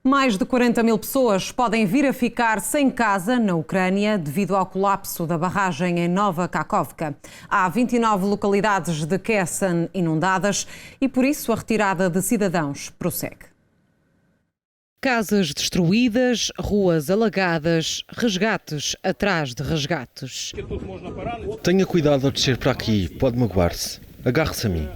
Mais de 40 mil pessoas podem vir a ficar sem casa na Ucrânia devido ao colapso da barragem em Nova Kakhovka. Há 29 localidades de Kherson inundadas e, por isso, a retirada de cidadãos prossegue. Casas destruídas, ruas alagadas, resgates atrás de resgates. Tenha cuidado ao descer para aqui, pode magoar-se. Agarre-se a mim.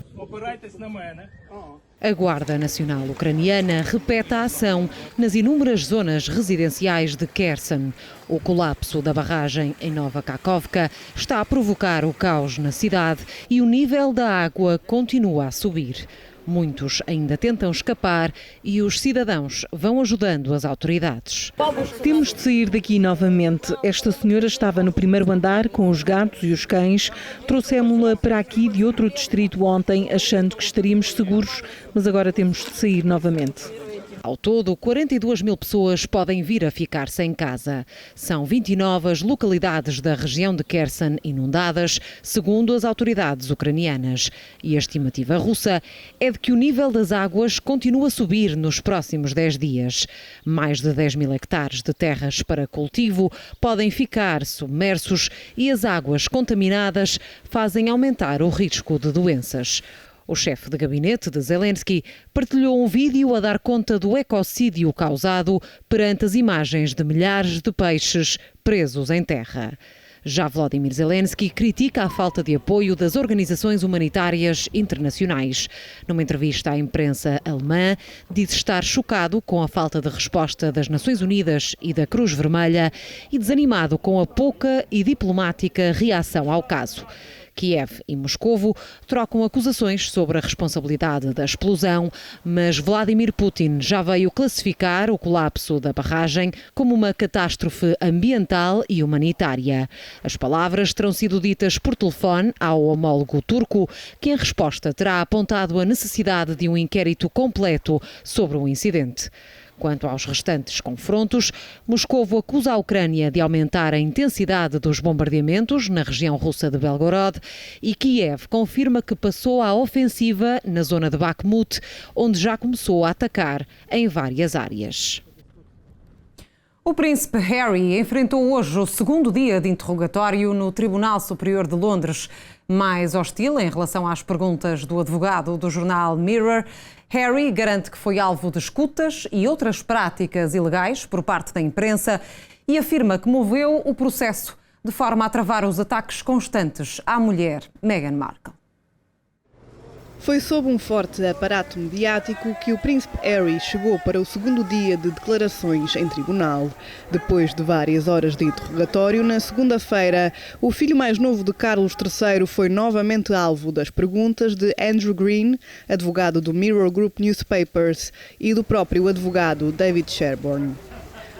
A Guarda Nacional Ucraniana repete a ação nas inúmeras zonas residenciais de Kherson. O colapso da barragem em Nova Kakhovka está a provocar o caos na cidade e o nível da água continua a subir. Muitos ainda tentam escapar e os cidadãos vão ajudando as autoridades. Temos de sair daqui novamente. Esta senhora estava no primeiro andar com os gatos e os cães. Trouxemos-la para aqui de outro distrito ontem, achando que estaríamos seguros, mas agora temos de sair novamente. Ao todo, 42 mil pessoas podem vir a ficar sem casa. São 29 as localidades da região de Kherson inundadas, segundo as autoridades ucranianas. E a estimativa russa é de que o nível das águas continua a subir nos próximos 10 dias. Mais de 10 mil hectares de terras para cultivo podem ficar submersos e as águas contaminadas fazem aumentar o risco de doenças. O chefe de gabinete de Zelensky partilhou um vídeo a dar conta do ecocídio causado perante as imagens de milhares de peixes presos em terra. Já Volodymyr Zelensky critica a falta de apoio das organizações humanitárias internacionais. Numa entrevista à imprensa alemã, disse estar chocado com a falta de resposta das Nações Unidas e da Cruz Vermelha e desanimado com a pouca e diplomática reação ao caso. Kiev e Moscovo trocam acusações sobre a responsabilidade da explosão, mas Vladimir Putin já veio classificar o colapso da barragem como uma catástrofe ambiental e humanitária. As palavras terão sido ditas por telefone ao homólogo turco, que em resposta terá apontado a necessidade de um inquérito completo sobre o incidente. Quanto aos restantes confrontos, Moscovo acusa a Ucrânia de aumentar a intensidade dos bombardeamentos na região russa de Belgorod e Kiev confirma que passou à ofensiva na zona de Bakhmut, onde já começou a atacar em várias áreas. O príncipe Harry enfrentou hoje o segundo dia de interrogatório no Tribunal Superior de Londres. Mais hostil em relação às perguntas do advogado do jornal Mirror, Harry garante que foi alvo de escutas e outras práticas ilegais por parte da imprensa e afirma que moveu o processo de forma a travar os ataques constantes à mulher Meghan Markle. Foi sob um forte aparato mediático que o príncipe Harry chegou para o segundo dia de declarações em tribunal. Depois de várias horas de interrogatório, na segunda-feira, o filho mais novo de Carlos III foi novamente alvo das perguntas de Andrew Green, advogado do Mirror Group Newspapers, e do próprio advogado David Sherborne.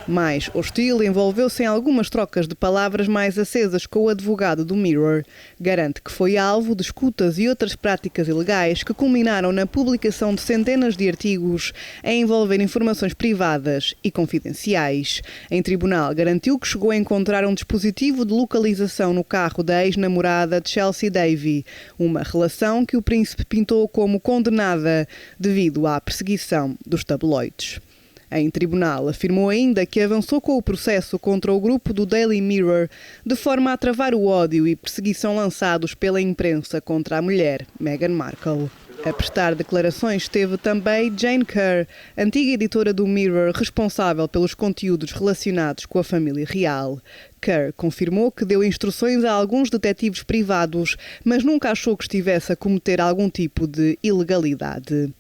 Mais hostil, envolveu-se em algumas trocas de palavras mais acesas com o advogado do Mirror. Garante que foi alvo de escutas e outras práticas ilegais que culminaram na publicação de centenas de artigos a envolver informações privadas e confidenciais. Em tribunal, garantiu que chegou a encontrar um dispositivo de localização no carro da ex-namorada Chelsea Davy, uma relação que o príncipe pintou como condenada devido à perseguição dos tabloides. Em tribunal, afirmou ainda que avançou com o processo contra o grupo do Daily Mirror de forma a travar o ódio e perseguição lançados pela imprensa contra a mulher, Meghan Markle. A prestar declarações esteve também Jane Kerr, antiga editora do Mirror, responsável pelos conteúdos relacionados com a família real. Kerr confirmou que deu instruções a alguns detetives privados, mas nunca achou que estivesse a cometer algum tipo de ilegalidade.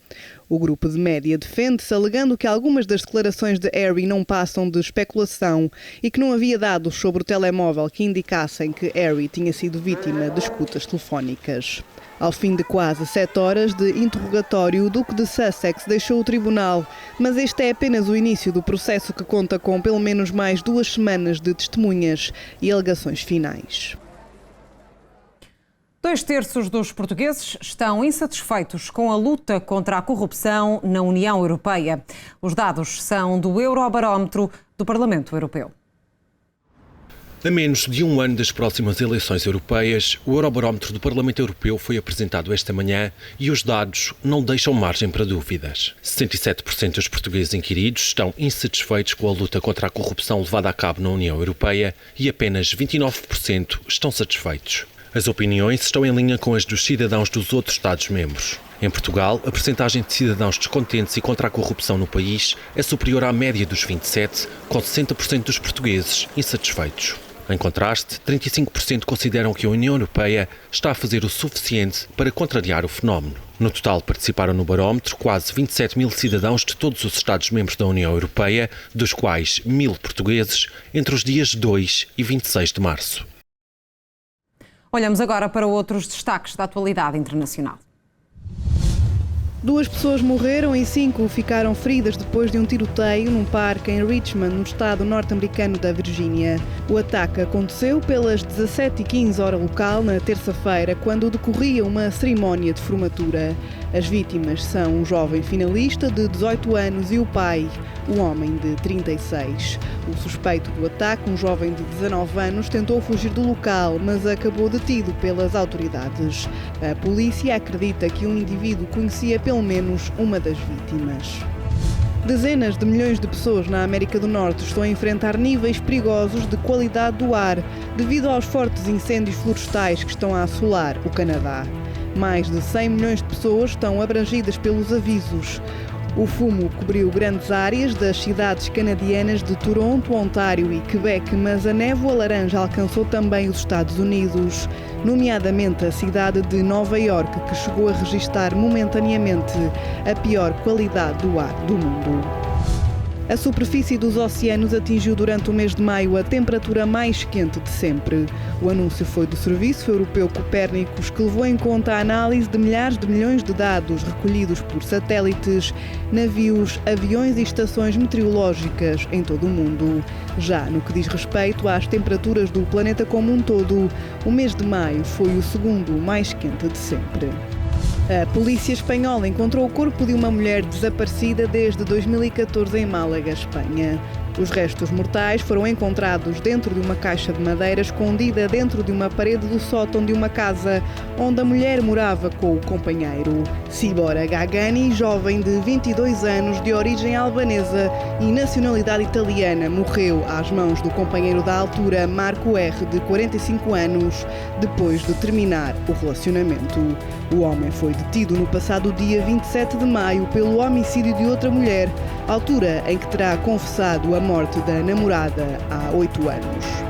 O grupo de média defende-se, alegando que algumas das declarações de Harry não passam de especulação e que não havia dados sobre o telemóvel que indicassem que Harry tinha sido vítima de escutas telefónicas. Ao fim de quase 7 horas de interrogatório, o Duque de Sussex deixou o tribunal, mas este é apenas o início do processo que conta com pelo menos mais 2 semanas de testemunhas e alegações finais. 2/3 dos portugueses estão insatisfeitos com a luta contra a corrupção na União Europeia. Os dados são do Eurobarómetro do Parlamento Europeu. A menos de um ano das próximas eleições europeias, o Eurobarómetro do Parlamento Europeu foi apresentado esta manhã e os dados não deixam margem para dúvidas. 67% dos portugueses inquiridos estão insatisfeitos com a luta contra a corrupção levada a cabo na União Europeia e apenas 29% estão satisfeitos. As opiniões estão em linha com as dos cidadãos dos outros Estados-membros. Em Portugal, a percentagem de cidadãos descontentes e contra a corrupção no país é superior à média dos 27, com 60% dos portugueses insatisfeitos. Em contraste, 35% consideram que a União Europeia está a fazer o suficiente para contrariar o fenómeno. No total, participaram no barómetro quase 27 mil cidadãos de todos os Estados-membros da União Europeia, dos quais 1.000 portugueses, entre os dias 2 e 26 de março. Olhamos agora para outros destaques da atualidade internacional. 2 pessoas morreram e 5 ficaram feridas depois de um tiroteio num parque em Richmond, no estado norte-americano da Virgínia. O ataque aconteceu pelas 17h15 hora local, na terça-feira, quando decorria uma cerimónia de formatura. As vítimas são um jovem finalista de 18 anos e o pai, um homem de 36. O suspeito do ataque, um jovem de 19 anos, tentou fugir do local, mas acabou detido pelas autoridades. A polícia acredita que um indivíduo conhecia pelo menos uma das vítimas. Dezenas de milhões de pessoas na América do Norte estão a enfrentar níveis perigosos de qualidade do ar devido aos fortes incêndios florestais que estão a assolar o Canadá. Mais de 100 milhões de pessoas estão abrangidas pelos avisos. O fumo cobriu grandes áreas das cidades canadianas de Toronto, Ontário e Quebec, mas a névoa laranja alcançou também os Estados Unidos, nomeadamente a cidade de Nova Iorque, que chegou a registrar momentaneamente a pior qualidade do ar do mundo. A superfície dos oceanos atingiu durante o mês de maio a temperatura mais quente de sempre. O anúncio foi do Serviço Europeu Copérnicos, que levou em conta a análise de milhares de milhões de dados recolhidos por satélites, navios, aviões e estações meteorológicas em todo o mundo. Já no que diz respeito às temperaturas do planeta como um todo, o mês de maio foi o segundo mais quente de sempre. A polícia espanhola encontrou o corpo de uma mulher desaparecida desde 2014 em Málaga, Espanha. Os restos mortais foram encontrados dentro de uma caixa de madeira escondida dentro de uma parede do sótão de uma casa onde a mulher morava com o companheiro. Sibora Gagani, jovem de 22 anos, de origem albanesa e nacionalidade italiana, morreu às mãos do companheiro da altura, Marco R., de 45 anos, depois de terminar o relacionamento. O homem foi detido no passado dia 27 de maio pelo homicídio de outra mulher, altura em que terá confessado a morte da namorada há 8 anos.